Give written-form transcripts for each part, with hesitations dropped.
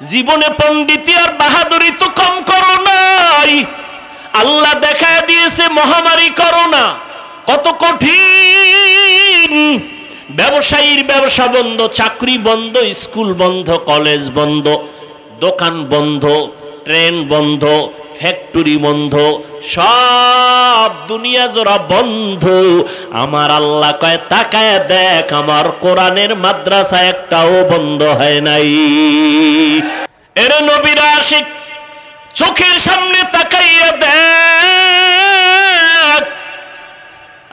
জীবনে পণ্ডিতি আর বাহাদুরি তো কম করো নাই। আল্লাহ দেখা দিয়েছে মহামারী করোনা, কত কঠিন। ব্যবসায়ীর ব্যবসা বন্ধ, চাকরি বন্ধ, স্কুল বন্ধ, কলেজ বন্ধ, দোকান বন্ধ, ট্রেন বন্ধ, ফ্যাক্টরি বন্ধ, সব দুনিয়া জোড়া বন্ধ। আমার আল্লাহ কয় তাকায় দেখ, আমার কোরআনের মাদ্রাসা একটাও বন্ধ হয় নাই। এর নবীর আশিক, চোখের সামনে তাকাইয়া দেখ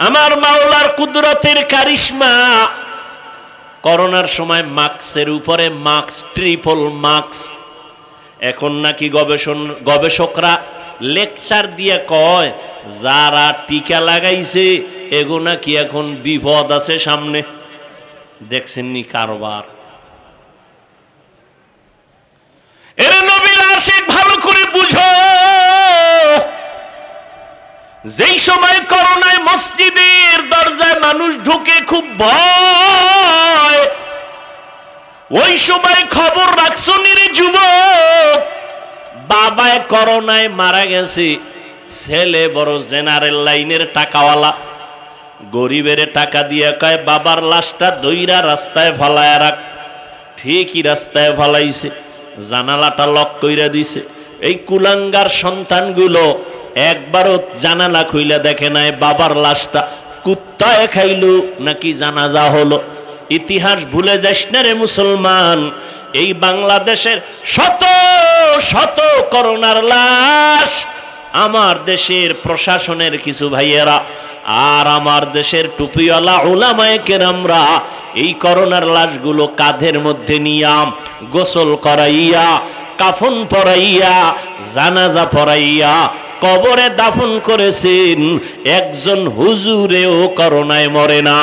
আমার মাওলার কুদরতের কারিশমা। করোনার সময় মাস্কের উপরে মাস্ক, ট্রিপল মাস্ক। এখন নাকি গবেষকরা লেকচার দিয়ে কয় যারা টিকা লাগাইছে এগো নাকি এখন বিপদ আছে সামনে। দেখছেন নি কারবার? এর নবীর আশিক ভালো করে বুঝো, যেই সময় করোনায় মসজিদের দরজায় মানুষ ঢুকে খুব ভয়, ওই সময় খবর রাখছো নিরে যুবক, বাবায় করোনায় মারা গেছে, ছেলে বড় জেনারেল লাইনের টাকাওয়ালা, গরিবের টাকা দিয়ে কয় বাবার লাশটা দইরা রাস্তায় ফালায় রাখ। ঠিকই রাস্তায় ফালাইছে, জানালাটা লক কইরা দিছে। এই কুলাঙ্গার সন্তানগুলো একবারও জানালা খুইলা দেখে নাই বাবার লাশটা কুত্তায় খাইলো নাকি জানাজা হলো। ইতিহাস ভুলে যাস না রে মুসলমান। এই বাংলাদেশের শত শত করোনার লাশ আমার দেশের প্রশাসনের কিছু ভাইয়েরা আর আমার দেশের টুপিওয়ালা উলামায়ে কেরামরা এই করোনার লাশগুলো কাঁধের মধ্যে নিয়া গোসল করাইয়া, কাফন পরাইয়া, জানাজা পরাইয়া কবরে দাফন করেছেন। একজন হুজুরেও করোনায় মরে না।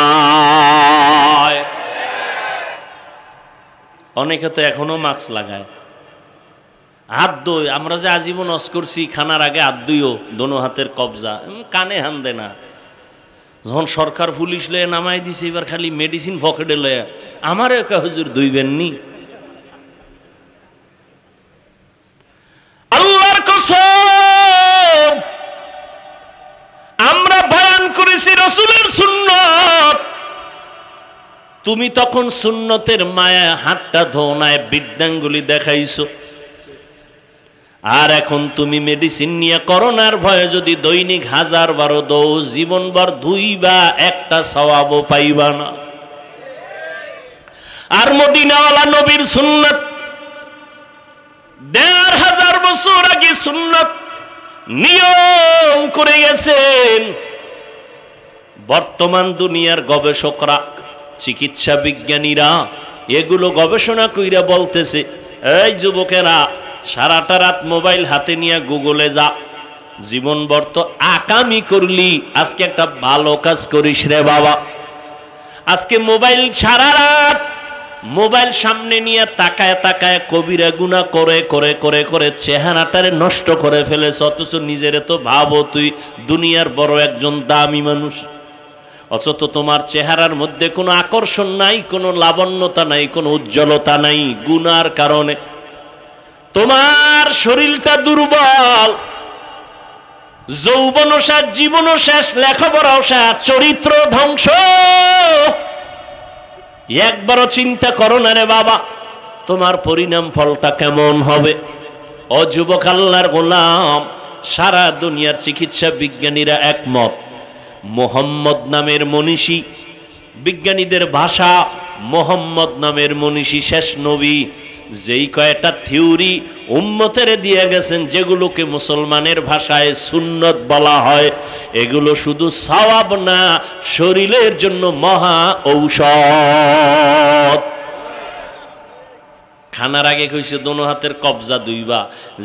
অনেকে তো এখনো মাস্ক লাগায়। হাত ধুই, আমরা যে আজীবন অস করছি খানার আগে হাত ধুইও, দোনো হাতের কবজা, কানে হান দে না। যখন সরকার পুলিশ লয়ে নামাই দিছে, এবার খালি মেডিসিন পকেটে লয়ে আমারও একা হুজুর ধুইবেন নি। আল্লাহর কসম, আমরা বয়ান করেছি রাসূলের সুন্নাত, তুমি তখন সুন্নতের মায়ায় হাতটা ধোনায় বৃদ্ধাঙ্গুলি দেখাইছো। আর এখন তুমি মেডিসিন নিয়ে করোনার ভয়ে যদি দৈনিক 1000 দৌ, জীবনভর ধুইবা একটা সওয়াবও পাইবা না। আর মদিনাওয়ালা নবীর সুন্নাত 1500 বছর আগে সুন্নাত নিয়ম করে গেছেন। বর্তমান দুনিয়ার গবেষকরা, চিকিৎসা বিজ্ঞানীরা এগুলো গবেষণা কইরা বলতেছে, এই যুবকেরা সারাটা রাত মোবাইল হাতে নিয়ে গুগলে যা, জীবনভর তো আকামি করলি, আজকে একটা ভালো কাজ করিস রে বাবা। আজকে মোবাইল সারা রাত মোবাইল সামনে নিয়ে তাকায় তাকায় কবিরা গুনাহ করে করে করে করে চেহারাটারে নষ্ট করে ফেলেছ। অথচ নিজেরে তো ভাবো তুই দুনিয়ার বড় একজন দামি মানুষ, অথচ তোমার চেহারার মধ্যে কোনো আকর্ষণ নাই, কোনো লাবণ্যতা নাই, কোনো উজ্জ্বলতা নাই। গুনার কারণে তোমার শরীরটা দুর্বল, যৌবনও শেষ, জীবনও শেষ, লেখাপড়াও শেষ, চরিত্র ধ্বংস। একবারও চিন্তা করো না রে বাবা, তোমার পরিণাম ফলটা কেমন হবে। ও যুবক আল্লাহর গোলাম, সারা দুনিয়ার চিকিৎসা বিজ্ঞানীরা একমত, মোহাম্মদ নামের মনীষী, বিজ্ঞানীদের ভাষা মোহাম্মদ নামের মনীষী শেষ নবী, যেই কয়টা থিওরি উম্মতের দিয়ে গেছেন, যেগুলোকে মুসলমানের ভাষায় সুন্নত বলা হয়, এগুলো শুধু সওয়াব না, শরীরের জন্য মহা ঔষধ। খানার আগে কইছে দোনো হাতের কবজা দুইবা,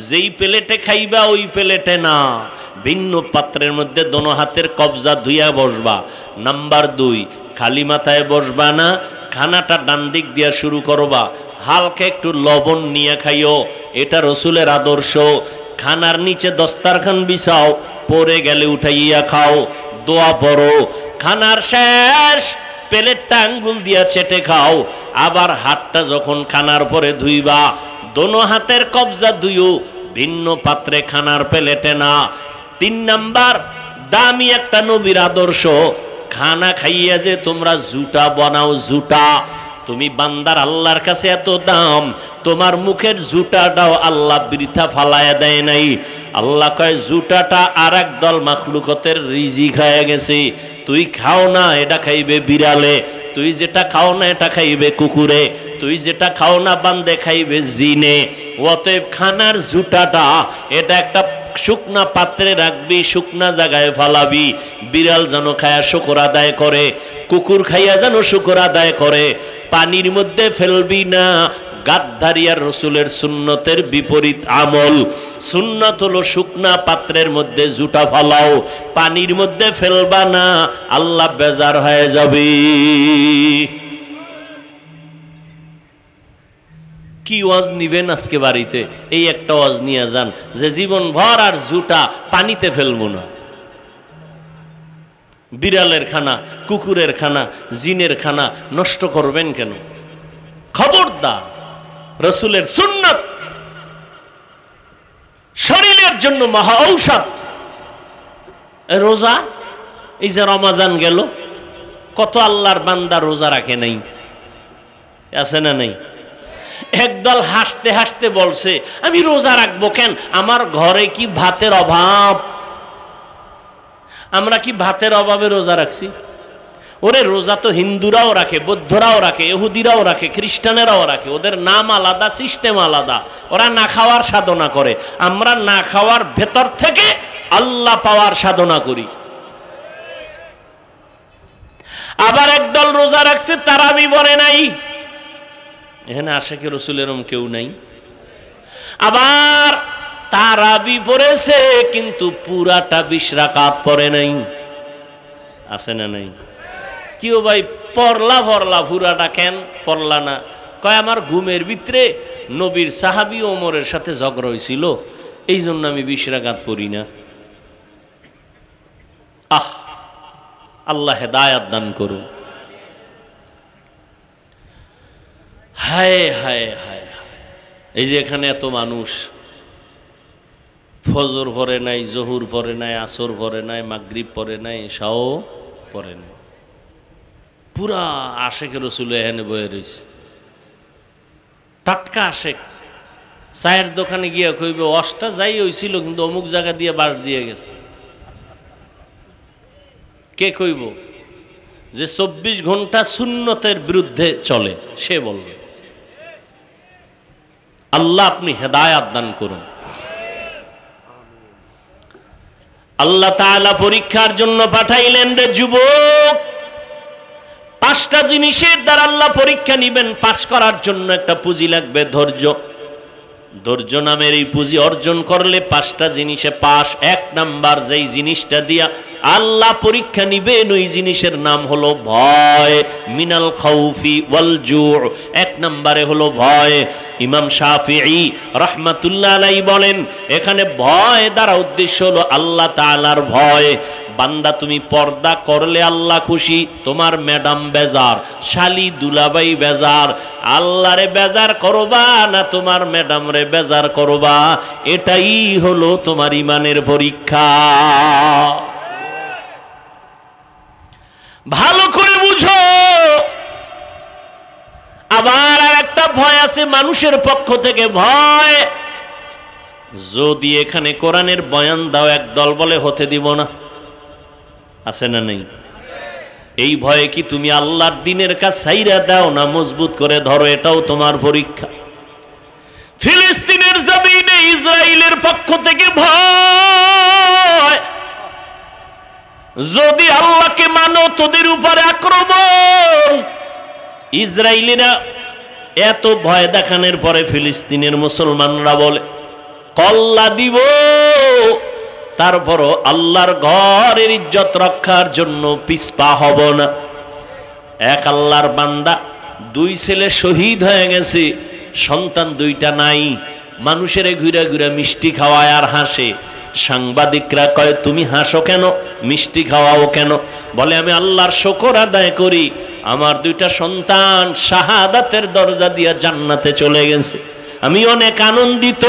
যেই প্লেটে খাইবা ওই প্লেটে না, ভিন্ন পাত্রের মধ্যে দোনো হাতের কবজা ধুইয়া বসবা। নাম্বার 2, খালি মাথায় বসবা না, খানাটা ডান দিক দিয়া শুরু করবা, হালকা একটু লবণ নিয়ে খাইও, এটা রসুলের আদর্শ। খানার নিচে দস্তারখান বিছাও, পরে গেলে উঠাইয়া খাও, দোয়া পড়ো। খানার শেষ প্লেটটা আঙ্গুল দিয়া চেটে খাও, আবার হাতটা যখন খানার পরে ধুইবা দোনো হাতের কবজা দুইও ভিন্ন পাত্রে, খানার প্লেটে না। 3 নাম্বার দামি একটা নবীর আদর্শ, খানা খাইয়া যে তোমরা জুটা বানাও, জুটা। তুমি বান্দার আল্লাহর কাছে এত দাম, তোমার মুখের জুটাটাও আল্লাহ বৃথা ফালায়া দেয় নাই। আল্লাহ কয় জুটাটা আর এক দল মাখলুকতের রিজিক হয়ে গেছে, তুই খাও না, এটা খাইবে বিড়ালে, তুই যেটা খাও না এটা খাইবে কুকুরে, তুই যেটা খাও না বান্দে খাইবে জিনে। অতএব খানার জুটাটা এটা একটা শুকনা পাত্রে রাখবি, শুকনা জায়গায় ফালাবি, বিড়াল যেন খায়া শুকর আদায় করে, কুকুর খাইয়া যেন শুকর আদায় করে। পানির মধ্যে ফেলবি না। গাদ্দারিয়ার রসুলের সুন্নতের বিপরীত আমল। সুন্নত হলো শুকনা পাত্রের মধ্যে জুটা ফালাও, পানির মধ্যে ফেলবা না, আল্লাহ বেজার হয়ে যাবে। কি ওয়াজ নিবেন আজকে বাড়িতে? এই একটা ওয়াজ নিয়ে যান যে জীবন ভর আর জুটা পানিতে ফেলবো না। বিড়ালের খানা, কুকুরের খানা, জিনের খানা নষ্ট করবেন কেন? খবরদার, রসুলের সুন্নত শরীরের জন্য মহা ঔষধ। রোজা, এই যে রমাজান গেল, কত আল্লাহর বান্দা রোজা রাখে নাই, আছে না নাই? একদল হাসতে হাসতে বলছে আমি রোজা রাখবো কেন, আমার ঘরে কি ভাতের অভাব? আমরা কি ভাতের অভাবে রোজা রাখছি? ওরে রোজা তো হিন্দুরাও রাখে, বৌদ্ধরাও রাখে, ইহুদিরাও রাখে, খ্রিস্টানেরাও রাখে, ওদের নাম আলাদা, সিস্টেম আলাদা, ওরা না খাওয়ার সাধনা করে, আমরা না খাওয়ার ভেতর থেকে আল্লাহ পাওয়ার সাধনা করি। আবার একদল রোজা রাখছে তারাবি পড়ে নাই, এখানে আশেকে রসুলের কেউ নাই। আবার তারাবি পড়েছে কিন্তু পুরাটা 20 রাকাত পড়ে নাই, আছে না নাই? কিও ভাই পড়লা পুরাটা কেন পড়লা না? কয় আমার ঘুমের ভিতরে নবীর সাহাবী ওমরের সাথে ঝগড়া হয়েছিল, এই জন্য আমি 20 রাকাত পড়ি না। আল্লাহ হেদায়াত দান করুন। হায় হায় হায় হায়, এই যে এখানে এত মানুষ ফজর পড়ে নাই, জহুর পড়ে নাই, আসর পড়ে নাই, মাগরিব পড়ে নাই, এশাও পড়ে নাই, পুরা আশেকে রসুল এখানে বয়ে রয়েছে। টাটকা আশেক চায়ের দোকানে গিয়ে কইবে অষ্টা যাই হয়েছিল কিন্তু অমুক জায়গা দিয়ে বাস দিয়ে গেছে। কে কইব? যে 24 ঘন্টা সুন্নতের বিরুদ্ধে চলে সে বলবে। আল্লাহ আপনি হেদায়াত দান করুন। আল্লাহ তাআলা পরীক্ষার জন্য পাঠাইলেন রে যুবক, 5টা জিনিসের দ্বারা আল্লাহ পরীক্ষা নিবেন। পাস করার জন্য একটা পুঁজি লাগবে, ধৈর্য। ধৈর্য নামের এই পুঁজি অর্জন করলে 5টা জিনিসে পাস। 1 নাম্বার যেই জিনিসটা দিয়া আল্লাহ পরীক্ষা নিবেন ওই জিনিসের নাম হলো ভয়। মিনাল খাউফি ওয়াল জু', 1 নম্বরে হলো ভয়। ইমাম শাফিঈ রাহমাতুল্লাহ আলাইহি বলেন এখানে ভয় দ্বারা উদ্দেশ্য হলো আল্লাহ তাআলার ভয়। বান্দা তুমি পর্দা করলে আল্লাহ খুশি, তোমার ম্যাডাম বেজার, শালি দুলাবাই বেজার, আল্লাহরে বেজার করবা না তোমার ম্যাডাম রে বেজার করবা, এটাই হলো তোমার ইমানের পরীক্ষা। ভালো করে বুঝো। আবার আর একটা ভয় আছে মানুষের পক্ষ থেকে ভয়। যদি এখানে কোরআনের বয়ান দাও একদল বলে হতে দিব না, আছে না নেই? এই ভয়ে কি তুমি আল্লাহর দ্বীনের কাজ ছাইরা দাও না মজবুত করে ধরো, এটাও তোমার পরীক্ষা। ফিলিস্তিনের জমিনে ইসরায়েলের পক্ষ থেকে ভয়, যদি আল্লাহকে মানো তোদের উপরে আক্রমণ। ইসরায়েলিরা এত ভয় দেখানোর পরে ফিলিস্তিনের মুসলমানরা বলে কল্লা দিব, তারপরও আল্লাহর ঘরের ইজ্জত রক্ষার জন্য পিছপা হব না। এক আল্লাহর বান্দা 2 ছেলে শহীদ হয়ে গেছে, সন্তান 2টা নাই, মানুষের ঘুরে ঘুরে মিষ্টি খাওয়ায় আর হাসে। সাংবাদিকরা কয় তুমি হাসো কেন, মিষ্টি খাওয়াও কেন? বলে আমি আল্লাহর শুকর আদায় করি, আমার 2টা সন্তান শাহাদাতের দরজা দিয়ে জান্নাতে চলে গেছে। আমি অনেক আনন্দিত,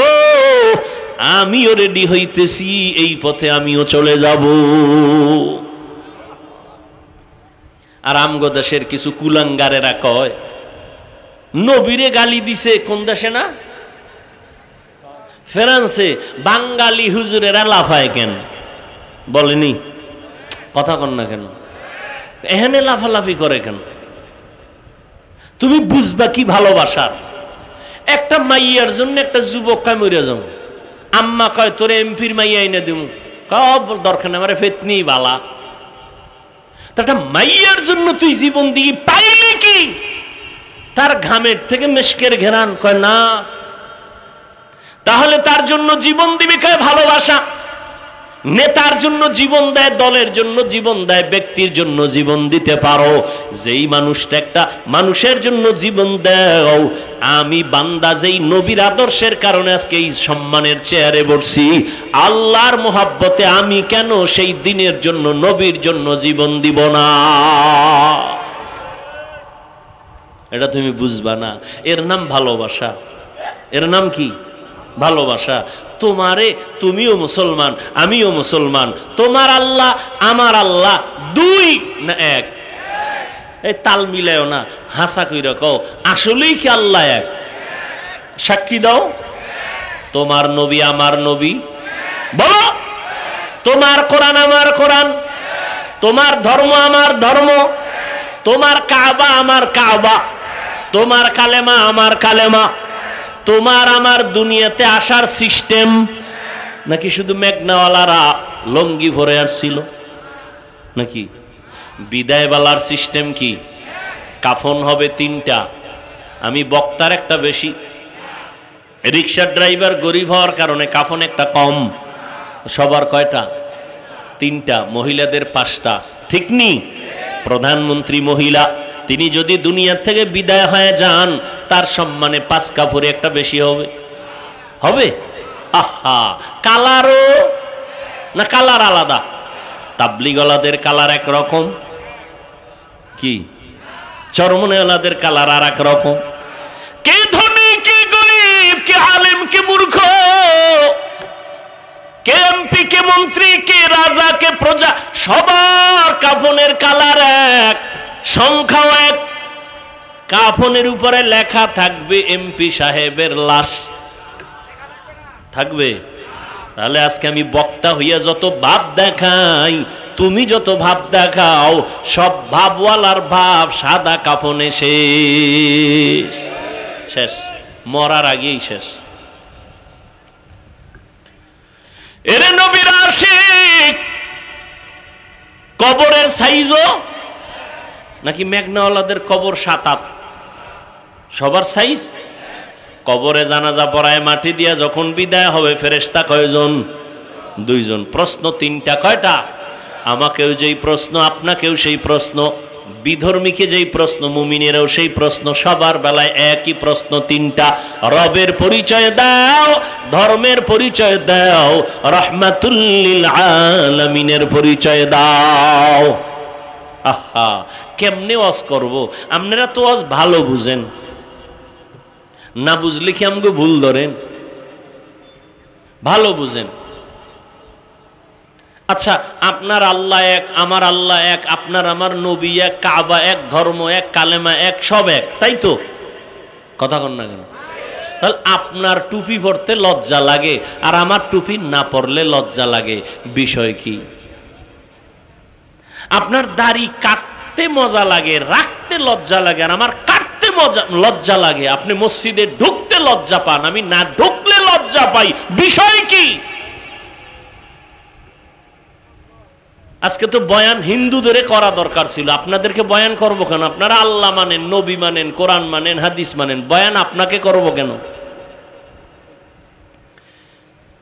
আমিও রেডি হইতেছি, এই পথে আমিও চলে যাব। আর আমগো দেশের কিছু কুলাঙ্গারেরা কয় নবীরে গালি দিছে, কোন দেশে না, ফ্রান্সে। বাঙালি হুজুরেরা লাফায় কেন বলেনি? কথা কন না কেন? এখানে লাফালাফি করে কেন? তুমি বুঝবা কি ভালোবাসার? একটা মাইয়ার জন্য একটা যুবক কয় মরে যাও, আম্মা কয় তোরে এমপির মাইয়া এনে দিমু, দরকার নেই, আমার ফেতনি বালা। একটা মাইয়ার জন্য তুই জীবন দিয়ে পাইলে কি? তার ঘামের থেকে মেশকের ঘেরান, কয় না। তাহলে তার জন্য জীবন দিবি, কয় ভালোবাসা। নেতার জন্য জীবন দেয়, দলের জন্য জীবন দেয়, ব্যক্তির জন্য জীবন দিতে পারো। যেই মানুষটা একটা মানুষের জন্য জীবন দেও, আমি বান্দা যেই নবীর আদর্শের কারণে আজকে এই সম্মানের চেয়ারে বসছি, আল্লাহর মোহাব্বতে আমি কেন সেই দিনের জন্য, নবীর জন্য জীবন দিব না? এটা তুমি বুঝবা না। এর নাম ভালোবাসা। এর নাম কি? ভালোবাসা। তোমারে, তুমিও মুসলমান, আমিও মুসলমান। তোমার আল্লাহ আমার আল্লাহ দুই না এক? এই তাল মিলায়ও না, হাসা কইরা কও আসলেই কি আল্লাহ এক? সাক্ষী দাও। তোমার নবী আমার নবী, বলো। তোমার কোরআন আমার কোরআন, তোমার ধর্ম আমার ধর্ম, তোমার কাবা আমার কাবা, তোমার কালেমা আমার কালেমা। তোমার আমার দুনিয়াতে আসার সিস্টেম নাকি শুধু মেঘনাওয়ালারা লঙ্গি ভরে আসছিল নাকি? বিদায়বেলার সিস্টেম কি? কাফন হবে তিনটা, আমি বক্তার একটা বেশি, রিক্সার ড্রাইভার গরিব হওয়ার কারণে কাফন একটা কম। সবার কয়টা? তিনটা। মহিলাদের পাঁচটা, ঠিক নি? প্রধানমন্ত্রী মহিলা, তিনি যদি দুনিয়া থেকে বিদায় হয়ে যান, তার সম্মানে 5 কাপড়ে একটা বেশি হবে। হবে? আহা, কালারও না, কালার আলাদা। তাবলিগওয়ালাদের কালার একরকম, কি চরমনেওয়ালাদের কালার আর এক রকম। কে ধনী, কে গরিব, কে আলেম, কে মূর্খ, কে এমপি, কে মন্ত্রী, কে রাজা, কে প্রজা, সবার কাফনের কালার এক, সংখ্যাও এক। কাফনের উপরে লেখা থাকবে এমপি সাহেবের লাশ, থাকবে। তাহলে আজকে আমি বক্তা হইয়া যত ভাব দেখাই, তুমি যত ভাব দেখাও, সব ভাবওয়ালার ভাব সাদা কাফনে শেষ। শেষ, মরার আগেই শেষ। এরে নবীর আশিক, কবরের সাইজও নাকি মেঘনাওয়ালাদের কবর 7-8? সবার সাইজ। কবরে জানাজা পড়ায় মাটি দিয়া যখন বিদায় হবে, ফেরেশতা কয়জন? 2 জন। প্রশ্ন 3টা, কয়টা? আমাকেও যেই প্রশ্ন, আপনাকেও সেই প্রশ্ন, বিধর্মীকে যেই প্রশ্ন, মুমিনেরও সেই প্রশ্ন, সবার বেলায় একই প্রশ্ন 3টা। রবের পরিচয় দাও, ধর্মের পরিচয় দাও, রাহমাতুল লিল আলামিনের পরিচয় দাও। আহা, কেমনে ওয়াজ করব? আপনারা তো ওয়াজ ভালো বুঝেন, না বুঝলে কি আমাকে ভুল ধরেন? ভালো বুঝেন। আচ্ছা, আপনার আল্লাহ এক, আমার আল্লাহ এক, আপনার আমার নবী এক, কাবা এক, ধর্ম এক, কালেমা এক, সব এক, তাই তো? কথা কন না কেন? তাহলে আপনার টুপি পরতে লজ্জা লাগে আর আমার টুপি না পরলে লজ্জা লাগে, বিষয় কি? আপনার দাড়ি কাটতে মজা লাগে, রাখতে লজ্জা লাগে, আর আমার কাটতে লজ্জা লাগে। আপনি মসজিদে ঢুকতে লজ্জা পান, আমি না ঢুকলে লজ্জা পাই, বিষয় কি? আজকে তো বয়ান হিন্দুদের করা দরকার ছিল, আপনাদেরকে বয়ান করবো কেন? আপনারা আল্লাহ মানেন, নবী মানেন, কোরআন মানেন, হাদিস মানেন, বয়ান আপনাকে করবো কেন?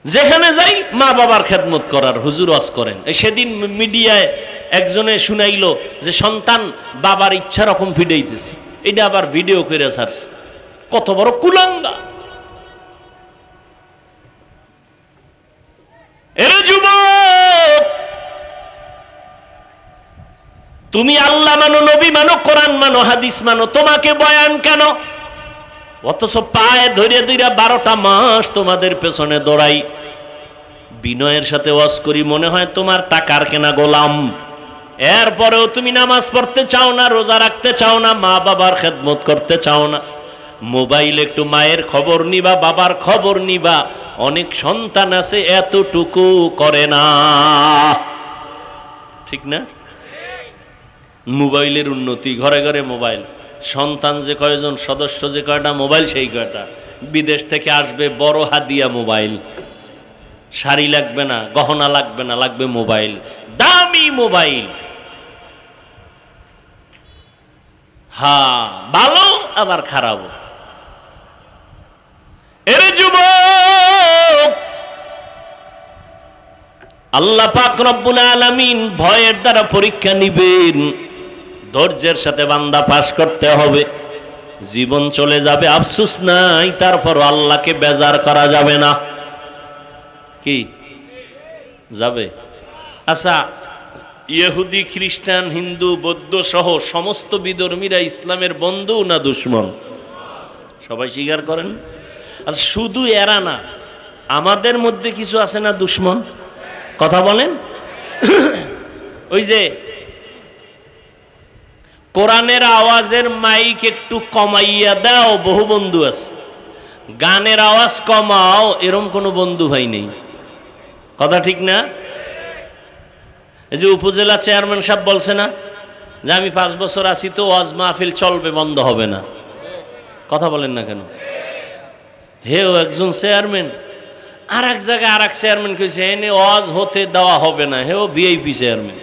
যেখানে যাই মা বাবার খেদমত করার হুজুর ওয়াজ করেন। সেদিন মিডিয়ায় একজনে শুনাইলো যে সন্তান বাবার ইচ্ছা রকম ফিডাইতেছে, এটা আবার ভিডিও করে ছাড়ছে। কত বড় কুলাঙ্গা! এরে যুবক, তুমি আল্লাহ মানো, নবী মানো, কোরআন মানো, হাদিস মানো, তোমাকে বয়ান কেন? অথচ পায়ে ধরে ধরে 12টা মাস তোমাদের পেছনে দৌড়াই, বিনয়ের সাথে ওয়াজ করি, মনে হয় তোমার টাকার কেনা গোলাম। এরপরেও তুমি নামাজ পড়তে চাও না, রোজা রাখতে চাও না, মা বাবার খেদমত করতে চাও না। মোবাইল একটু মায়ের খবর নিবা, বাবার খবর নিবা। অনেক সন্তান আছে এতটুকু করে না, ঠিক না? মোবাইলের উন্নতি, ঘরে ঘরে মোবাইল। সন্তান যে কয়জন, সদস্য যে কয়টা, মোবাইল সেই কয়টা। বিদেশ থেকে আসবে বড় হাদিয়া মোবাইল। শাড়ি লাগবে না, গহনা লাগবে না, লাগবে মোবাইল, দামি মোবাইল। হ্যাঁ, ভালো আবার খারাপ। এরে যুবক, আল্লাহ পাক রব্বুল আলামিন ভয়ের দ্বারা পরীক্ষা নিবেন। ধৈর্যের সাথে বান্দা পাস করতে হবে। জীবন চলে যাবে, আফসোস নাই, তারপরও আল্লাহকে বেজার করা যাবে না। কি যাবে? আচ্ছা, ইহুদি, খ্রিস্টান, হিন্দু, বৌদ্ধ সহ সমস্ত বিধর্মীরা ইসলামের বন্ধু না দুশ্মন? সবাই স্বীকার করেন। আচ্ছা, শুধু এরা না, আমাদের মধ্যে কিছু আছে না দুশ্মন? কথা বলেন। ওই যে কোরআনের আওয়াজের মাইক একটু কমাইয়া দাও, বহু বন্ধু আছে। গানের আওয়াজ কমাও, এরম কোনো বন্ধু ভাই নেই। কথা ঠিক না? এই যে উপজেলা চেয়ারম্যান সাহেব বলছে না যে আমি 5 বছর আছি, তো ওয়াজ মাহফিল চলবে, বন্ধ হবে না। কথা বলেন না কেন? হেও একজন চেয়ারম্যান, আর এক জায়গায় আর এক চেয়ারম্যান কইছে এনে ওয়াজ হতে দেওয়া হবে না। হেও ভিআইপি চেয়ারম্যান,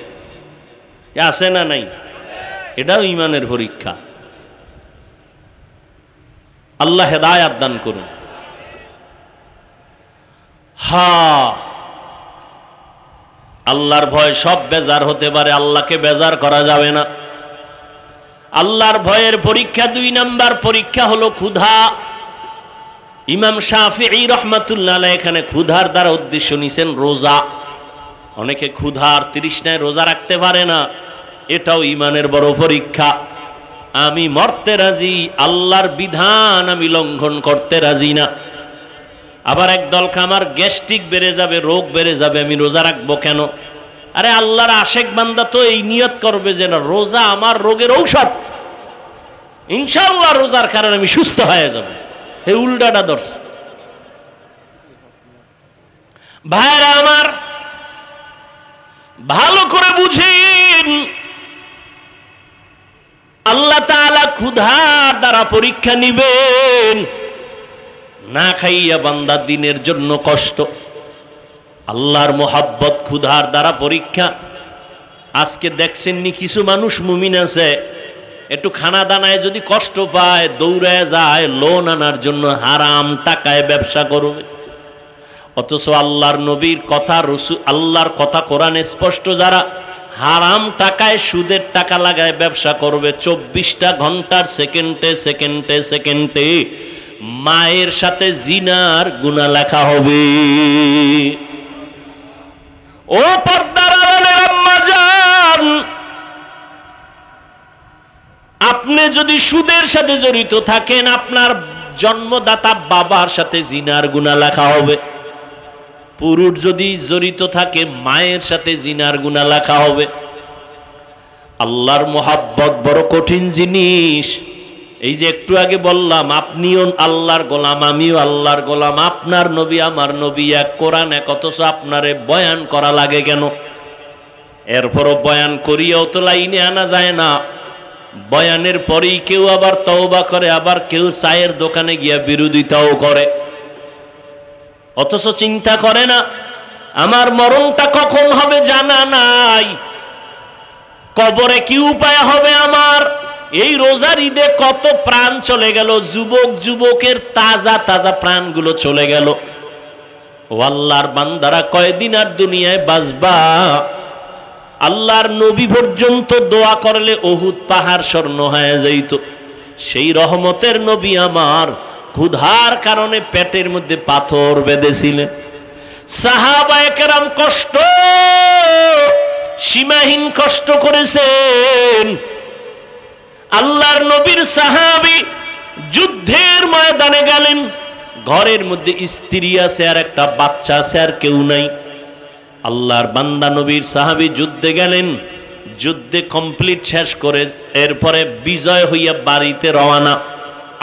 আছে না নাই? এটাও ইমানের পরীক্ষা। আল্লাহ হেদায়াত দান করুন। হ্যাঁ, আল্লাহর ভয় সব বেজার হতে পারে, আল্লাহকে বেজার করা যাবে না। আল্লাহর ভয়ের পরীক্ষা 2 নাম্বার পরীক্ষা হলো ক্ষুধা। ইমাম শাফিঈ রাহমাতুল্লাহ আলাইহি এখানে ক্ষুধার দ্বারা উদ্দেশ্য নিছেন রোজা। অনেকে ক্ষুধার তৃষ্ণায় রোজা রাখতে পারে না, এটাও ইমানের বড় পরীক্ষা। আমি মরতে রাজি, আল্লাহর বিধান আমি লঙ্ঘন করতে রাজি না। আবার একদল আমার গ্যাস্ট্রিক বেড়ে যাবে, রোগ বেড়ে যাবে, আমি রোজা রাখবো কেন? আরে আল্লাহর আশেক বান্দা তো এই নিয়ত করবে যে না, রোজা আমার রোগের ঔষধ, ইনশাআল্লাহ রোজার কারণে আমি সুস্থ হয়ে যাব। হে উল্টাটা ধরছে। ভাইরা আমার, ভালো করে বুঝেন, আল্লাহ তাআলা ক্ষুধার দ্বারা পরীক্ষা নিবেন। না খাইয়া বান্দা দিনের জন্য কষ্ট, আল্লাহর মোহাব্বত ক্ষুধার দ্বারা পরীক্ষা। আজকে দেখছেননি কিছু মানুষ মুমিন আছে, একটু খানা দানায় যদি কষ্ট পায় দৌড়ায় যায় লোন আনার জন্য, হারাম টাকায় ব্যবসা করবে। অথচ আল্লাহর নবীর কথা, আল্লাহর কথা কোরআনে স্পষ্ট, যারা হারাম টাকায় সুদের টাকা লাগায় ব্যবসা করবে, 24টা ঘন্টার সেকেন্ডে সেকেন্ডে সেকেন্ডে মায়ের সাথে জিনার গুনাহ লেখা হবে। ও পর্দার আড়ালের আম্মা জান, আপনি যদি সুদের সাথে জড়িত থাকেন, আপনার জন্মদাতা বাবার সাথে জিনার গুনাহ লেখা হবে। পুরুষ যদি জড়িত থাকে, মায়ের সাথে জিনার গুনাহ লেখা হবে। আল্লাহর মোহাব্বত বড় কঠিন জিনিস। এই যে একটু আগে বললাম, আপনিও আল্লাহর গোলাম, আমিও আল্লাহর গোলাম, আপনার নবী আমার নবী এক, কোরআন এক, অথচ আপনারে বয়ান করা লাগে কেন? এরপরও বয়ান করিয়াও তো লাইনে আনা যায় না। বয়ানের পরেই কেউ আবার তওবা করে, আবার কেউ চায়ের দোকানে গিয়া বিরোধিতাও করে। অথচ চিন্তা করে না আমার মরণটা কখন হবে জানা নাই, কবরে কি উপায় হবে আমার। এই রোজার ঈদে কত প্রাণ চলে গেল, যুবক যুবকের তাজা তাজা প্রাণগুলো চলে গেল। ও আল্লাহর বান্দারা, কয়দিন আর দুনিয়ায় বাঁচবা? আল্লাহর নবী পর্যন্ত দোয়া করলে উহুদ পাহাড় স্বর্ণ হয়ে যাইত। সেই রহমতের নবী আমার ক্ষুধার কারণে পেটের মধ্যে পাথর বেঁধেছিলেন। সাহাবায়ে কেরাম কষ্ট, সীমাহীন কষ্ট করেছেন। আল্লাহর নবীর সাহাবী যুদ্ধের ময়দানে গেলেন, ঘরের মধ্যে স্ত্রী আছে আর একটা বাচ্চা আছে, আর কেউ নাই। আল্লাহর বান্দা নবীর সাহাবী যুদ্ধে গেলেন, যুদ্ধে কমপ্লিট শেষ করে এরপরে বিজয় হইয়া বাড়িতে রওনা।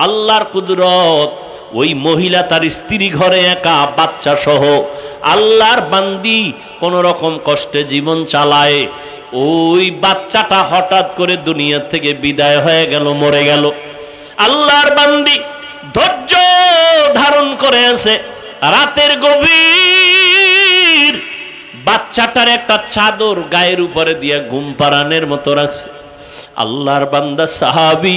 আল্লাহর কুদরত, ওই মহিলা তার স্ত্রী ঘরে একা, বাচ্চা সহ। আল্লাহর বান্দি কোন রকম কষ্টে জীবন চালায়, ওই বাচ্চাটা হঠাৎ করে দুনিয়া থেকে বিদায় হয়ে গেল, মরে গেল। আল্লাহর বান্দি ধৈর্য ধারণ করে আছে, রাতের গভীর বাচ্চাটার একটা চাদর গায়ের উপরে দিয়ে ঘুম পাড়ানোর মতো রাখছে। আল্লাহর বান্দা সাহাবী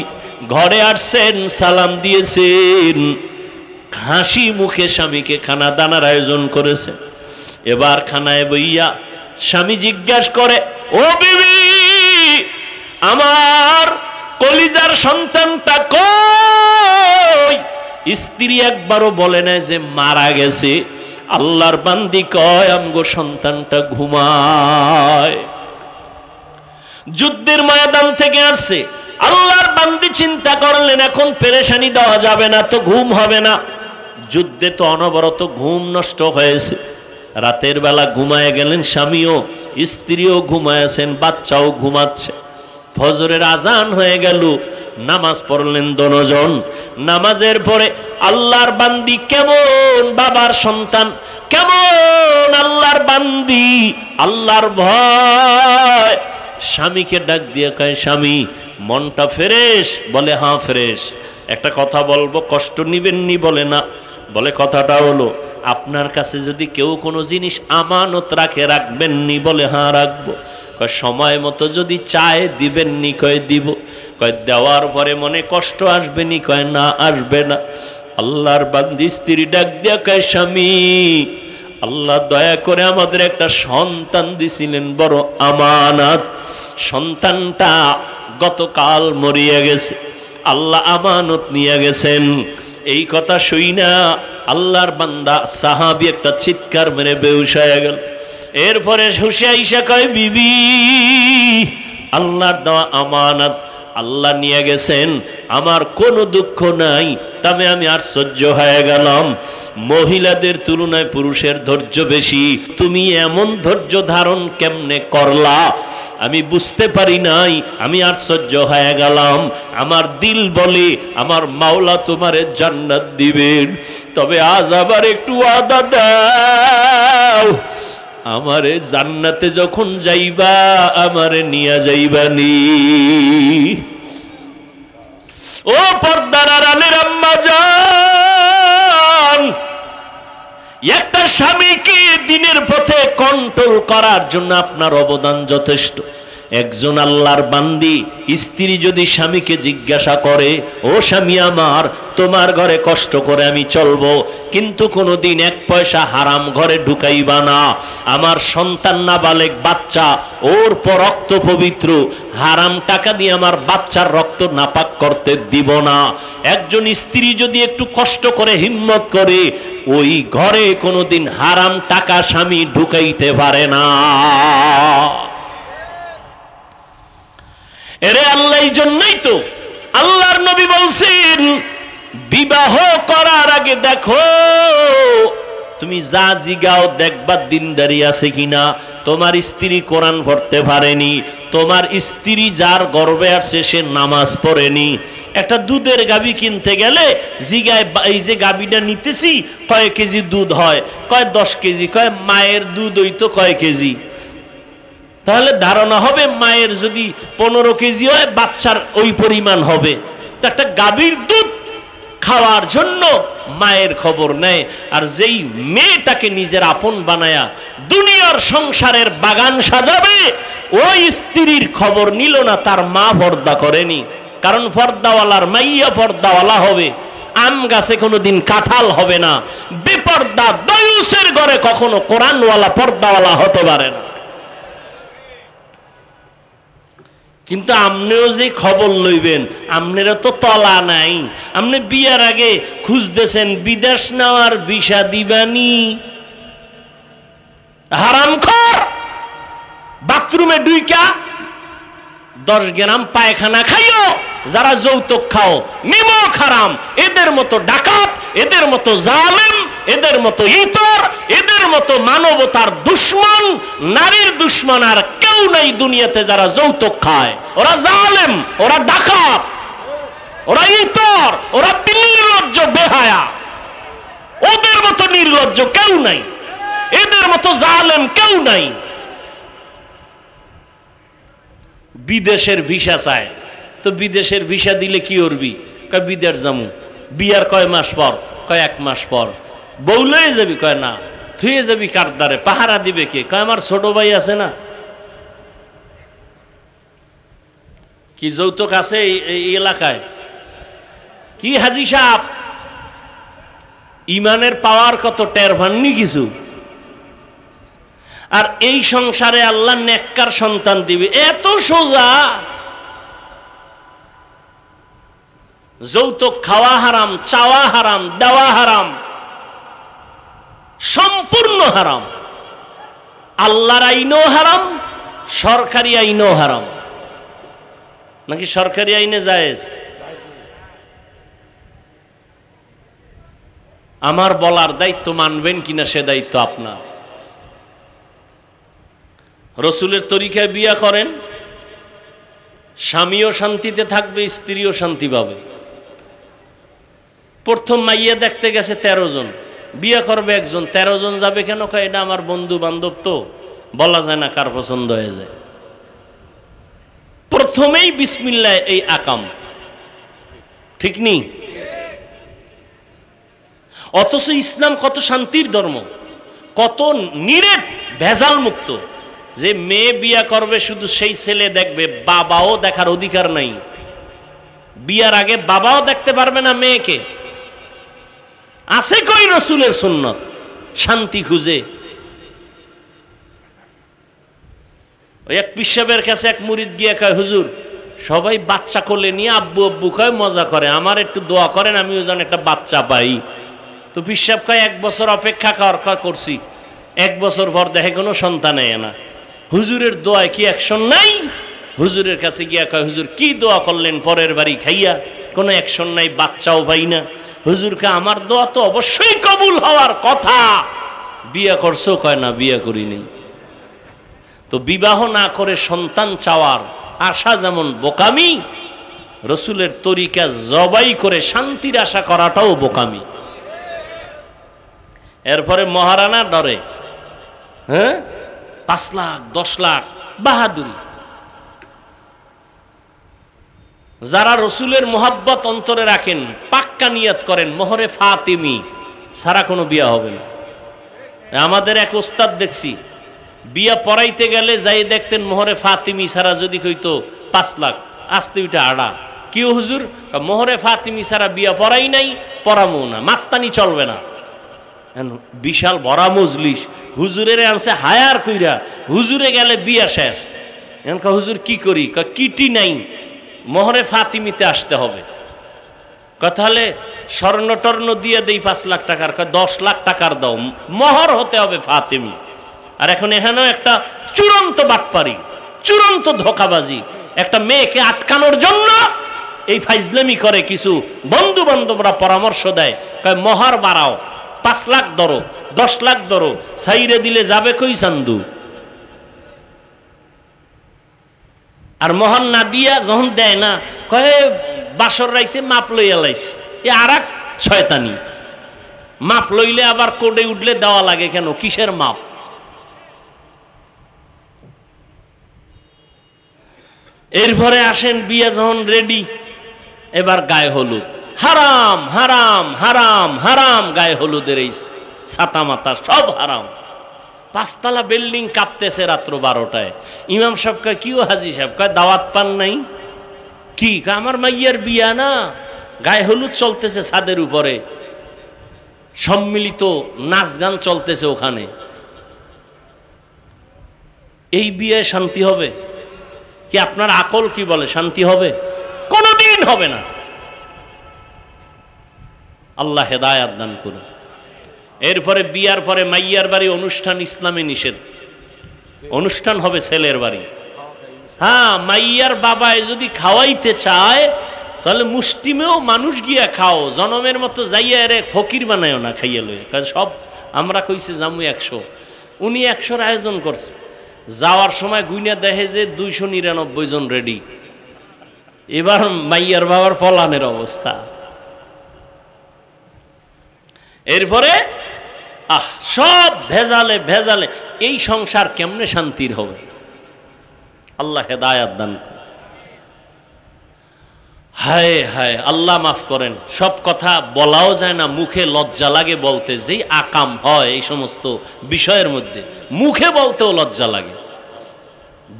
ঘরে আসছেন, সালাম দিয়েছেন, হাসি মুখে স্বামীকে খানা দানার আয়োজন করেছে। এবার খানায় বইয়া স্বামী জিজ্ঞাসা করে, ও বিবি, আমার কলিজার সন্তানটা কই? স্ত্রী একবারও বলে না যে মারা গেছে। আল্লাহর বান্দি কয়, আমগো সন্তানটা ঘুমায়। যুদ্ধের ময়দান থেকে আসছে, আল্লাহর বান্দি চিন্তা করলেন এখন পেরেশানি দেওয়া যাবে না, তো ঘুম হবে না। যুদ্ধে তো অনবরত ঘুম নষ্ট হয়েছে। রাতের বেলা ঘুমায় গেলেন স্বামীও, স্ত্রীও ঘুমায়ছেন, বাচ্চাও ঘুমাচ্ছে। ফজরের আজান হয়ে গেল, নামাজ পড়লেন দুজন। নামাজের পরে আল্লাহর বান্দি কেমন বাবার সন্তান, কেমন আল্লাহর বান্দি, আল্লাহর ভয়, স্বামীকে ডাক দিয়ে কয়, স্বামী মনটা ফ্রেশ? বলে হ্যাঁ ফ্রেশ। একটা কথা বলবো, কষ্ট নিবেন নি? বলে না। বলে কথাটা হলো, আপনার কাছে যদি কেউ কোনো জিনিস আমানত রাখে, রাখবেন নি? বলে হ্যাঁ রাখবো। কয় সময় মতো যদি চায় দিবেন নি? কয় দিব। কয় দেওয়ার পরে মনে কষ্ট আসবে নি? কয় না, আসবে না। আল্লাহর বান্দি স্ত্রী ডাক দিয়া কয়, স্বামী আল্লাহ দয়া করে আমাদের একটা সন্তান দিছিলেন, বড় আমানত। সন্তানটা গতকাল মরিয়া গেছে, আল্লাহ আমানত নিয়ে গেছেন। এই কথা শুই না আল্লাহর বান্দা সাহাবী একটা চিৎকার মেরে বেহুশ হয়ে গেল। এরপরে হুশে আইসা কয়, বিবি আল্লাহর দেওয়া আমানত আল্লাহ নিয়ে গেছেন, আমার কোনো দুঃখ নাই, তবে আমি আশ্চর্য হয়ে গেলাম, মহিলাদের তুলনায় পুরুষের ধৈর্য বেশি। তুমি এমন ধৈর্য ধারণ কেমনে করলা আমি বুঝতে পারি নাই, আমি আশ্চর্য হয়ে গেলাম। আমার দিল বলে আমার মাওলা তোমারে জান্নাত দিবেন, তবে আজ আবার একটু ওয়াদা দাও, আমারে জান্নাতে যখন যাইবা আমারে নিয়ে যাইবানি। ও পর্দার আড়ালের আম্মা জান, একটা স্বামীকে দিনের পথে কন্ট্রোল করার জন্য আপনার অবদান যথেষ্ট। একজন আল্লাহর বান্দি স্ত্রী যদি স্বামীকে জিজ্ঞাসা করে, ও স্বামী আমার, তোমার ঘরে কষ্ট করে আমি চলবো, কিন্তু কোনোদিন এক পয়সা হারাম ঘরে ঢুকাইবা না, আমার সন্তান নাবালেগ বাচ্চা, ওর পর রক্ত পবিত্র, হারাম টাকা দিয়ে আমার বাচ্চার রক্ত নাপাক করতে দিব না। একজন স্ত্রী যদি একটু কষ্ট করে হিম্মত করে, ওই ঘরে কোনোদিন হারাম টাকা স্বামী ঢুকাইতে পারে না। এরে আল্লাহ, এই জন্যই তো আল্লাহর নবী বলছেন, বিবাহ করার আগে দেখো তুমি যা জিগাও দেখবা দিনদারি আছে কিনা। তোমার স্ত্রী কোরআন পড়তে পারেনি, তোমার স্ত্রী যার গর্বে আছে সে নামাজ পড়েনি। একটা দুধের গাভী কিনতে গেলে জিগায়, এই যে গাভীটা নিতেছি কয় কেজি দুধ হয়? কয় 10 কেজি। কয় মায়ের দুধ হইতো কয় কেজি? তাহলে ধারণা হবে মায়ের যদি 15 কেজি হয় বাচ্চার ওই পরিমাণ হবে। তো একটা গাভীর দুধ খাওয়ার জন্য মায়ের খবর নেয়। আর যেই মেয়েটাকে নিজের আপন বানায়া দুনিয়ার সংসারের বাগান সাজাবে, ওই স্ত্রীর খবর নিল না, তার মা পর্দা করেনি। কারণ পর্দাওয়ালার মাইয়া পর্দাওয়ালা হবে, আম গাছে কোনোদিন কাঁঠাল হবে না। বেপর্দা দয়ুসের ঘরে কখনো কোরআনওয়ালা পর্দাওয়ালা হতে পারে না। কিন্তু আপনিও যে খবর লইবেন, আপনারা তো তলা নাই। আপনি বিয়ার আগে খুঁজতেছেন বিদেশ নেওয়ার ভিসা দিবানি, হারামখোর। বাথরুমে ঢুইকা 10 গ্রাম পায়খানা খাইও, যারা যৌতুক খাও নিমক হারাম, এদের মতো ডাকাত, এদের মতো জালেম, এদের মতো ইতর, এদের মতো মানবতার দুশ্মন, নারীর দুশ্মন আর কেউ নাই দুনিয়াতে যারা যৌতুক খায়। ওরা জালেম, ওরা ডাকাত, ওরা ইতর, ওরা নির্লজ্জ বেহায়া। ওদের মতো নির্লজ্জ কেউ নাই, এদের মতো জালেম কেউ নাই। বিদেশের ভিসা চায়, তো বিদেশের ভিসা দিলে কি করবি? কয় বিদেশ যামু। বিয়ার কয় মাস পর? কয় 1 মাস পর। বউ লয়ে যাবি? কয় না। থুয়ে যাবি কার দ্বারে? পাহারা দিবে কে? কয় আমার ছোট ভাই আছে না। কি যৌতুক আছে এই এলাকায়? কি হাজি সাহেব, ইমানের পাওয়ার কত টের ভাননি কিছু? আর এই সংসারে আল্লাহ নেককার সন্তান দিবে, এত সোজা। যৌতুক খাওয়া হারাম, চাওয়া হারাম, দেওয়া হারাম, সম্পূর্ণ হারাম। আল্লাহর আইনও হারাম, সরকারি আইনও হারাম। নাকি সরকারি আইনে জায়েজ? আমার বলার দায়িত্ব, মানবেন কিনা সে দায়িত্ব আপনার। রসুলের তরিকায় বিয়া করেন, স্বামীও শান্তিতে থাকবে, স্ত্রীও শান্তি পাবে। প্রথম মাইয়া দেখতে গেছে 13 জন, বিয়ে করবে 1 জন, 13 জন যাবে কেন? কয় এটা আমার বন্ধু বান্ধব, তো বলা যায় না কার পছন্দ হয়ে যায়। প্রথমেই বিসমিল্লাহ এই আকাম, ঠিক নেই? অথচ ইসলাম কত শান্তির ধর্ম, কত নিরেট ভেজাল মুক্ত। যে মেয়ে বিয়া করবে শুধু সেই ছেলে দেখবে, বাবাও দেখার অধিকার নাই। বিয়ার আগে বাবাও দেখতে পারবে না মেয়েকে। আছে কই রসুলের সুন্নত? শান্তি খুঁজে ওই এক পিসাবের কাছে এক মুরিদ গিয়ে কয়, হুজুর সবাই বাচ্চা কোলে নিয়ে আব্বু আব্বু কয়, মজা করে, আমার একটু দোয়া করেন আমিও যেন একটা বাচ্চা পাই। তো পিসাব কয় 1 বছর অপেক্ষা করছি, 1 বছর পর দেখে কোনো সন্তান এয় না। হুজুরের দোয়ায় কি অ্যাকশন নাই? হুজুরের কাছে গিয়া কয়, হুজুর কি দোয়া করলেন পরের বাড়ি খাইয়া? কোনো অ্যাকশন নাই, বাচ্চাও পাই না। হুজুরকে আমার দোয়া তো অবশ্যই কবুল হওয়ার কথা। বিয়া করছো? কয় না, বিয়া করি নেই। তো বিবাহ না করে সন্তান চাওয়ার আশা যেমন বোকামি, রসুলের তরিকা জবাই করে শান্তির আশা করাটাও বোকামি। এরপরে মহারানা ডরে, হ্যাঁ 5 লাখ 10 লাখ বাহাদুরি। যারা রসুলের মোহাব্বত অন্তরে রাখেন, পাক্কা নিয়ত করেন মোহরে ফাতিমি ছাড়া কোনো বিয়া হবে না। আমাদের এক ওস্তাদ দেখছি, বিয়া পড়াইতে গেলে যাই দেখতেন মোহরে ফাতিমি ছাড়া যদি কইতো 5 লাখ, আসতে ওইটা আড়া। কি হুজুর? মোহরে ফাতিমি ছাড়া বিয়া পড়াই নাই, পড়ামো না, মাস্তানি চলবে না। বিশাল বড় মজলিস, হুজুরের আনছে হায়ার কইরা, হুজুরে গেলে বিয়া শেষ। এখন হুজুর কি করি? কিটি নাই, মোহরে ফাতিমিতে আসতে হবে। তাহলে স্বর্ণ টর্ণ দিয়ে দেই 5 লাখ টাকার, 10 লাখ টাকার দাও, মোহর হতে হবে ফাতিমি। আর এখন এখানেও একটা চূড়ান্ত বাটপারি, চূড়ান্ত ধোঁকাবাজি। একটা মেয়েকে আটকানোর জন্য এই ফাইজলামি করে কিছু বন্ধু বান্ধবরা পরামর্শ দেয়, কয় মোহর বাড়াও, 5 লাখ ধরো, 10 লাখ ধরো, সাইরে দিলে যাবে কই চান্দু। আর মোহর না দিয়া যখন দেয় না, কয়ে বাসর রাইতে মাপ লইয়া লাইছে। এ আর এক শয়তানি। মাপ লইলে আবার কোডে উঠলে দেওয়া লাগে কেন? কিসের মাপ? এরপরে আসেন বিয়ে যখন রেডি, এবার গায়ে হলুদ। হারাম হারাম হারাম হারাম, গায়ে হলুদের এই ছাতা মাতা সব হারাম। 5 তলা বিল্ডিং কাঁপতেছে রাত্র 12টায়। ইমাম সাহেব কয়, কিও হাজি সাহেব? কয় দাওয়াত পান নাই? কি? আমার মাইয়ার বিয়া না, গায়ে হলুদ চলতেছে ছাদের উপরে, সম্মিলিত নাচ গান চলতেছে ওখানে। এই বিয়ে শান্তি হবে কি? আপনার আকল কি বলে শান্তি হবে? কোনদিন হবে না। আল্লাহ হেদায়াত দান করুন। এরপরে বিয়ার পরে মাইয়ার বাড়ি অনুষ্ঠান ইসলামে নিষেধ। অনুষ্ঠান হবে ছেলের বাড়ি। হ্যাঁ, মাইয়ার বাবায় যদি খাওয়াইতে চায় তাহলে মুষ্টিমেও মানুষ গিয়া খাও, জনমের মতো যাইয়া রে ফকির বানায়ও না খাইয়া লই। সব আমরা কইছে জামু 100, উনি 100-র আয়োজন করছে। যাওয়ার সময় গুইনা দেখে যে 299 জন রেডি। এবার মাইয়ার বাবার পলানের অবস্থা। এরপরে সব ভেজালে ভেজালে এই সংসার কেমনে শান্তির হবে? আল্লাহ হেদায়াত দান করেন। হায় হায়, আল্লাহ মাফ করেন। সব কথা বলাও যায় না, মুখে লজ্জা লাগে বলতে। যেই আকাম হয় এই সমস্ত বিষয়ের মধ্যে, মুখে বলতেও লজ্জা লাগে।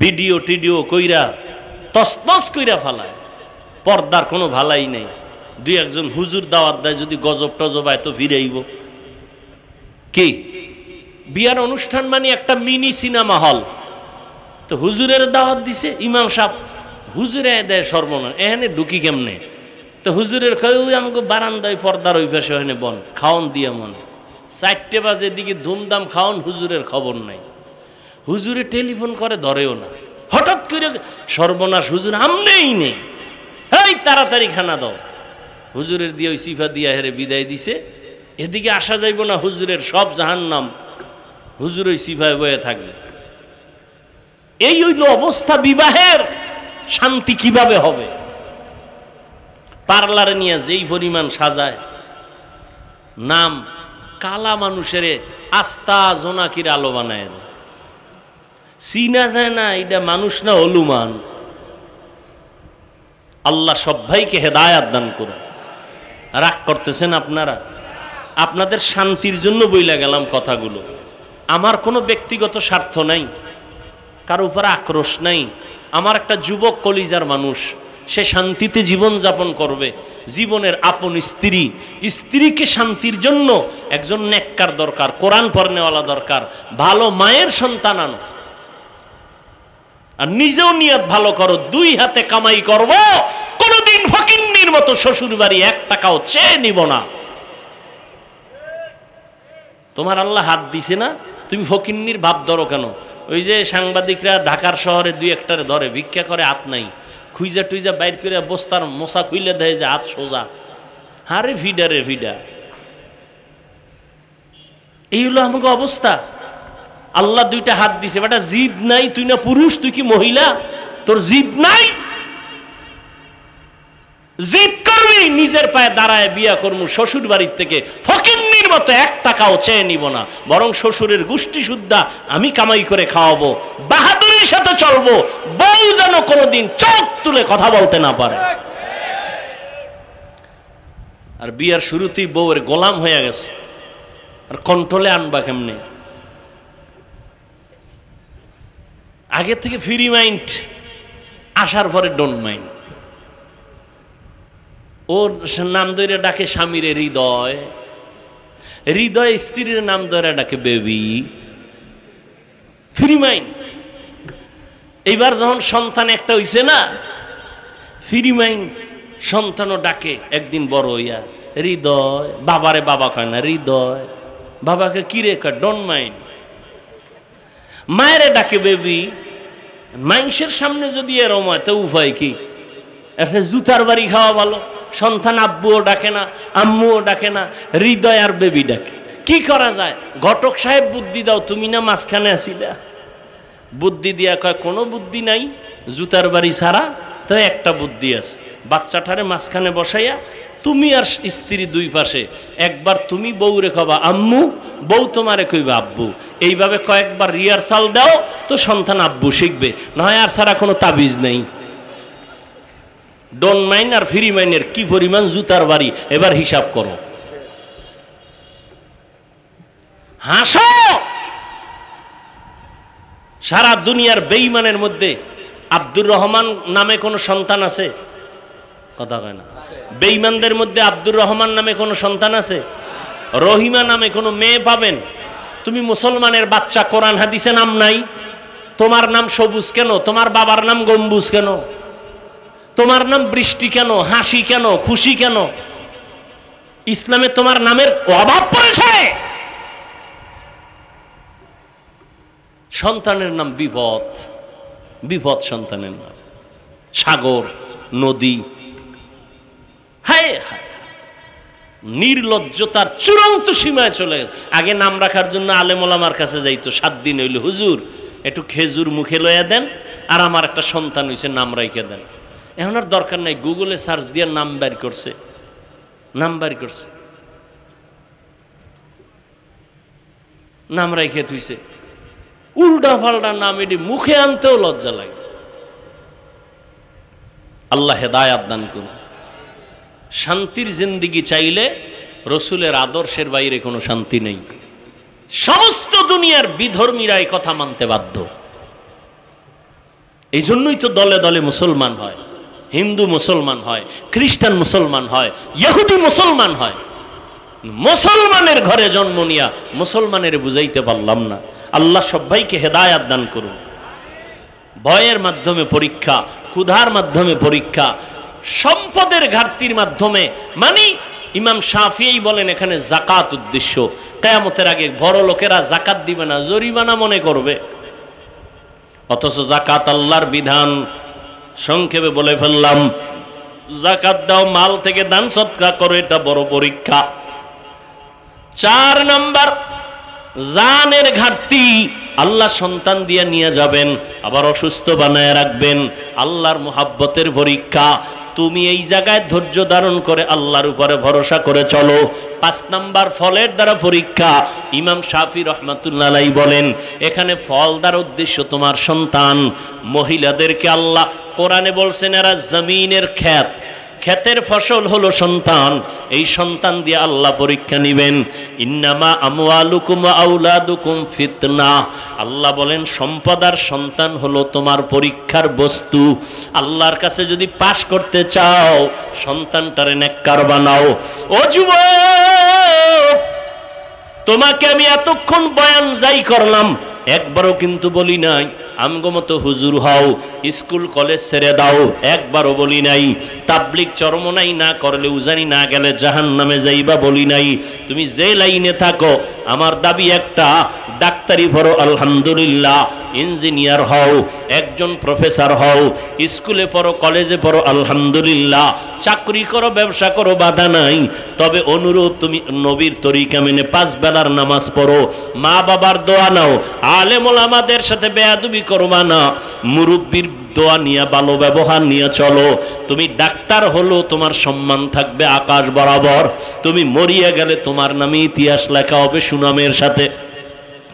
ভিডিও টিডিও কইরা তসনস কইরা ফালায়, পর্দার কোনো ভালাই নেই। দুই একজন হুজুর দাওয়াত দেয়, যদি গজব টজব আয় তো ফিরাইব। কি বিয়ার অনুষ্ঠান মানে একটা মিনি সিনেমা হল, তো হুজুরের দাওয়াত দিছে ইমাম সাহেব, হুজুরে দেয় সর্বনাশ, এখানে ঢুকি কেমনে? তো হুজুরের আমাকে বারান্দায় পর্দার ওই পাশে ওখানে বন খাওন দিয়া মনে 4টে বাজে দিকে ধুমধাম খাওন, হুজুরের খবর নাই। হুজুরে টেলিফোন করে ধরেও না, হঠাৎ করে সর্বনাশ, হুজুর আমনেই নেই, এই তাড়াতাড়ি খানা দাও। হুজুরের দিয়ে ওই সিফা দিয়া হেরে বিদায় দিছে। এদিকে আসা যাইব না, হুজুরের সব জাহান্নাম, হুজুর ওই সিফায় বয়ে থাকবে। এই হইল অবস্থা। বিবাহের শান্তি কিভাবে হবে? পার্লারে নিয়ে যেই পরিমাণ সাজায়, নাম কালা মানুষের আস্তা জোনাকির আলো বানায়, চিনা যায় না এটা মানুষ না হলুমান। আল্লাহ সব ভাইকে হেদায়াত দান করুন। রাগ করতেছেন আপনারা? আপনাদের শান্তির জন্য বইলা গেলাম কথাগুলো। আমার কোনো ব্যক্তিগত স্বার্থ নাই, কারো উপর আক্রোশ নাই। আমার একটা যুবক কলিজার মানুষ, সে শান্তিতে জীবন যাপন করবে। জীবনের আপন স্ত্রী, স্ত্রীকে শান্তির জন্য একজন নেককার দরকার, কোরআন পড়নেওয়ালা দরকার, ভালো মায়ের সন্তান আনো। আর নিজেও নিয়ত ভালো করো, 2 হাতে কামাই করব, কোনদিন ফকিন্নির মতো শ্বশুর বাড়ি 1 টাকাও চেয়ে নিব না। তোমার আল্লাহ হাত দিছে না, তুমি ফকিন্নির ভাব ধরো কেন? ওই যে সাংবাদিকরা ঢাকার শহরে 2-1টারে ধরে, ভিক্ষা করে হাত নাই, খুইজা টুইজা বাইর করে বস্তার মশা খুইলে দেয় যে হাত সোজা। হারে ভিডা রে ভিডা, এই হলো আমাকে অবস্থা। আল্লাহ 2টা হাত দিছে, বেটা জিদ নাই, তুই না পুরুষ, তুই কি মহিলা? তোর জিদ নাই, জিদ করবি, নিজের পায়ে দাঁড়ায় বিয়া করবো, শ্বশুর বাড়ির থেকে ফকিন্নির মতো 1 টাকাও চেয়ে নিব না, বরং শ্বশুরের গোষ্ঠী সুদ্ধা আমি কামাই করে খাওয়াবো, বাহাদুরির সাথে চলবো, বউ যেন কোনোদিন চোখ তুলে কথা বলতে না পারে। আর বিয়ার শুরুতেই বউয়ের গোলাম হয়ে গেছে, আর কন্ট্রোলে আনবা কেমনে? আগে থেকে ফ্রি মাইন্ড, আসার পরে ডোন্ট মাইন্ড। ওর নাম ধরে ডাকে স্বামীর হৃদয়, হৃদয় স্ত্রীর নাম ধরে ডাকে বেবি। Free mind. এইবার যখন সন্তান একটা হইছে না, ফ্রি মাইন্ড, সন্তানও ডাকে একদিন বড় হইয়া হৃদয়। বাবারে বাবা কয় না, হৃদয়। বাবাকে কিরে কয়, ডোন্ট মাইন্ড। মায়েরে ডাকে বেবি। মানুষের সামনে যদি এরম হয় তো উপায় কি? একটা জুতার বাড়ি খাওয়া ভালো। সন্তান আব্বুও ডাকে না, আম্মুও ডাকে না, হৃদয় আর বেবি ডাকে। কি করা যায়? ঘটক সাহেব বুদ্ধি দাও, তুমি না মাঝখানে আসিলা। বুদ্ধি দিয়া কয় কোনো বুদ্ধি নাই, জুতার বাড়ি ছাড়া তো একটা বুদ্ধি আছে। বাচ্চাটারে মাঝখানে বসাইয়া তুমি আর স্ত্রী 2 পাশে, একবার তুমি বউরে কবা আম্মু, বউ তোমারে কইবা আব্বু। এইভাবে কয়েকবার রিহার্সাল দাও তো সন্তান আব্বু শিখবে, নয় আর ছাড়া কোনো তাবিজ নেই। ডোন্ট মাইন্ড আর ফ্রি মাইন্ডের কি পরিমাণ জুতার বাড়ি, এবার হিসাব করো। হাসো। সারা দুনিয়ার বেঈমানের মধ্যে আব্দুর রহমান নামে কোনো সন্তান আছে? কথা কয় না। বেঈমানদের মধ্যে আব্দুর রহমান নামে কোনো সন্তান আছে? রহিমা নামে কোনো মেয়ে পাবেন? তুমি মুসলমানের বাচ্চা, কোরআন হাদিসে নাম নাই, তোমার নাম সবুজ কেন? তোমার বাবার নাম গম্বুজ কেন? তোমার নাম বৃষ্টি কেন? হাসি কেন? খুশি কেন? ইসলামে তোমার নামের অভাব পড়েছে। সন্তানের নাম বিপদ, বিপদ সন্তানের নাম। সাগর, নদী, হায় হায়, নির্লজ্জতার চূড়ান্ত সীমায় চলে গেছে। আগে নাম রাখার জন্য আলেম ওলামার কাছে যাইতো, 7 দিন হইল, হুজুর একটু খেজুর মুখে লইয়া দেন, আর আমার একটা সন্তান হয়েছে, নাম রাইখে দেন। এখন আর দরকার নাই, গুগলে সার্চ দিয়ে নাম বের করছে, নাম বের করছে, নাম রাইখে থুইছে। উল্টা পাল্টা নাম, এটি মুখে আনতেও লজ্জা লাগে। আল্লাহ হেদায়াত দান করুন। শান্তির জিন্দিগি চাইলে রসুলের আদর্শের বাইরে কোনো শান্তি নেই। সমস্ত দুনিয়ার বিধর্মীরা এই কথা মানতে বাধ্য। এই জন্যই তো দলে দলে মুসলমান হয়, হিন্দু মুসলমান হয়, খ্রিস্টান মুসলমান হয়, ইহুদি মুসলমান হয়। মুসলমানের ঘরে জন্ম নিয়া মুসলমানের বুঝাইতে পারলাম না। আল্লাহ সবাইকে হেদায়াত দান করুন। ভয়ের মাধ্যমে পরীক্ষা, ক্ষুধার মাধ্যমে পরীক্ষা, সম্পদের ঘাটতির মাধ্যমে, মানে ইমাম শাফিঈ বলেন এখানে যাকাত উদ্দেশ্য। কিয়ামতের আগে বড় লোকেরা যাকাত দিবে না, জরিমানা মনে করবে, অথচ যাকাত আল্লাহর বিধান। সংক্ষেপে বলে ফেললাম, যাকাত দাও, মাল থেকে দান সদকা করো, এটা বড় পরীক্ষা। 4 নাম্বার, জানের ঘাটতি। আল্লাহ সন্তান দিয়ে নিয়ে যাবেন, আবার অসুস্থ বানায় রাখবেন, আল্লাহর মুহাব্বতের পরীক্ষা। তুমি এই জায়গায় ধৈর্য ধারণ করে আল্লাহর উপরে ভরসা করে চলো। 5 নাম্বার, ফলের দ্বারা পরীক্ষা। ইমাম শাফি রহমাতুল্লাহ আলাইহি বলেন এখানে ফল দ্বারা উদ্দেশ্য তোমার সন্তান। মহিলাদেরকে আল্লাহ কোরআনে বলছেন এরা জমিনের ক্ষেত, ক্ষেতের ফসল হলো সন্তান। এই সন্তান দিয়ে আল্লাহ পরীক্ষা নিবেন। ইন্নামা আমওয়ালুকুম ওয়া আওলাদুকুম ফিতনা। আল্লাহ বলেন সম্পদ আর সন্তান হলো তোমার পরীক্ষার বস্তু। আল্লাহর কাছে যদি পাশ করতে চাও, সন্তানটারে নেককার বানাও। ও যুবক, তোমাকে আমি এতক্ষণ বয়ান যাই করলাম, একবারও কিন্তু বলি নাই আমগো মতো হুজুর হও, স্কুল কলেজ ছেড়ে দাও, একবারও বলি নাই। তাবলিগ চরমনাই না করলে, উজানি না গেলে জাহান্নামে যাইবা বলি নাই। তুমি যে লাইনে থাকো, আমার দাবি একটা, ডাক্তারি পড়ো আলহামদুলিল্লাহ, ইঞ্জিনিয়ার হও, একজন প্রফেসর হও, স্কুলে পড়ো, কলেজে পড়ো আলহামদুলিল্লাহ, চাকরি করো, ব্যবসা করো, বাধা নাই। তবে অনুরোধ, তুমি নবীর তরিকা মেনে 5 বেলার নামাজ পড়ো, মা বাবার দোয়া নাও, আলেম ওলামাদের সাথে বেয়াদবি করবা না, মুরব্বির দোয়া নিয়ে ভালো ব্যবহার নিয়ে চলো। তুমি ডাক্তার হলো, তোমার সম্মান থাকবে আকাশ বরাবর। তুমি মরিয়া গেলে তোমার নামে ইতিহাস লেখা হবে সুনামের সাথে।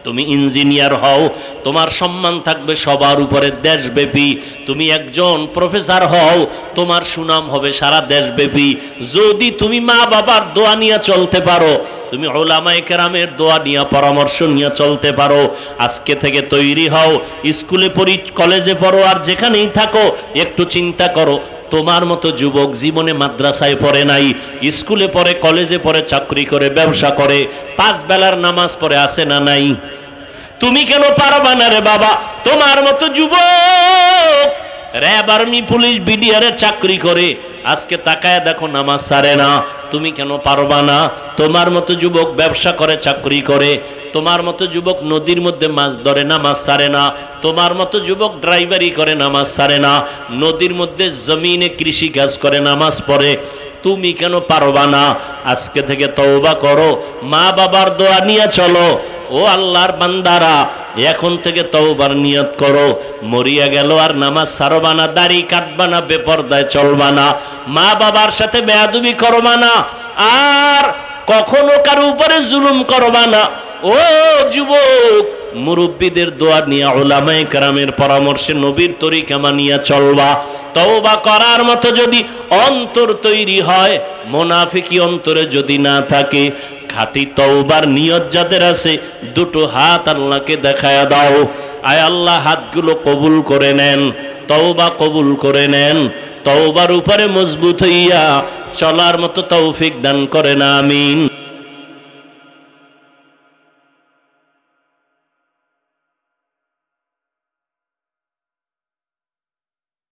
তুমি ইঞ্জিনিয়ার হও, তোমার সম্মান থাকবে সবার উপরে দেশব্যাপী। তুমি একজন প্রফেসর হও, তোমার সুনাম হবে সারা দেশব্যাপী। যদি তুমি মা বাবার দোয়া নিয়ে চলতে পারো, তুমি উলামায়ে কেরামের দোয়া নিয়ে পরামর্শ নিয়ে চলতে পারো, আজকে থেকে তৈরি হও। স্কুলে পড়ি, কলেজে পড়ো, আর যেখানেই থাকো, একটু চিন্তা করো, তোমার মতো যুবক জীবনে মাদ্রাসায় পড়ে নাই, স্কুলে পড়ে, কলেজে পড়ে, চাকরি করে, ব্যবসা করে, 5 বেলার নামাজ পড়ে, আছে না নাই? তুমি কেন পারবা না রে বাবা? তোমার মতো যুবক র্যাব, আর্মি, পুলিশ, বিডিআরে চাকরি করে, আজকে তাকায় দেখো নামাজ ছাড়ে না। তুমি কেন পারবা না? তোমার মতো যুবক ব্যবসা করে, চাকরি করে, তোমার মতো যুবক নদীর মধ্যে মাছ ধরে, নামাজ ছাড়ে না। তোমার মতো যুবক ড্রাইভারি করে, নামাজ ছাড়ে না। নদীর মধ্যে জমিনে কৃষি কাজ করে, নামাজ পড়ে। তুমি কেন পারবা না? আজকে থেকে তওবা করো, মা বাবার দোয়া নিয়ে চলো। ও আল্লাহর বান্দারা, এখন থেকে তওবার নিয়ত করো। মরিয়া গেল আর নামাজ ছাড়বা না, দাড়ি কাটবা না, বেপরদায় চলবা না, মা বাবার সাথে বেয়াদবি করবা না, আর কখনো কারো উপরে জুলুম করবা না। ও যুবক, মুরব্বীদের দোয়া নিয়ে, উলামায়ে কেরামের পরামর্শে, নবীর তরিকা মানিয়া চলবা। তওবা করার মতো যদি অন্তর তৈরি হয়, মুনাফিকি অন্তরে যদি না থাকে, খাঁটি তওবার নিয়ত যাদের আছে, 2 হাত আল্লাহকে দেখায়া দাও। আয় আল্লাহ, হাতগুলো কবুল করে নেন, তওবা কবুল করে নেন, তওবার উপরে মজবুত হইয়া চলার মতো তৌফিক দান করেন, আমিন।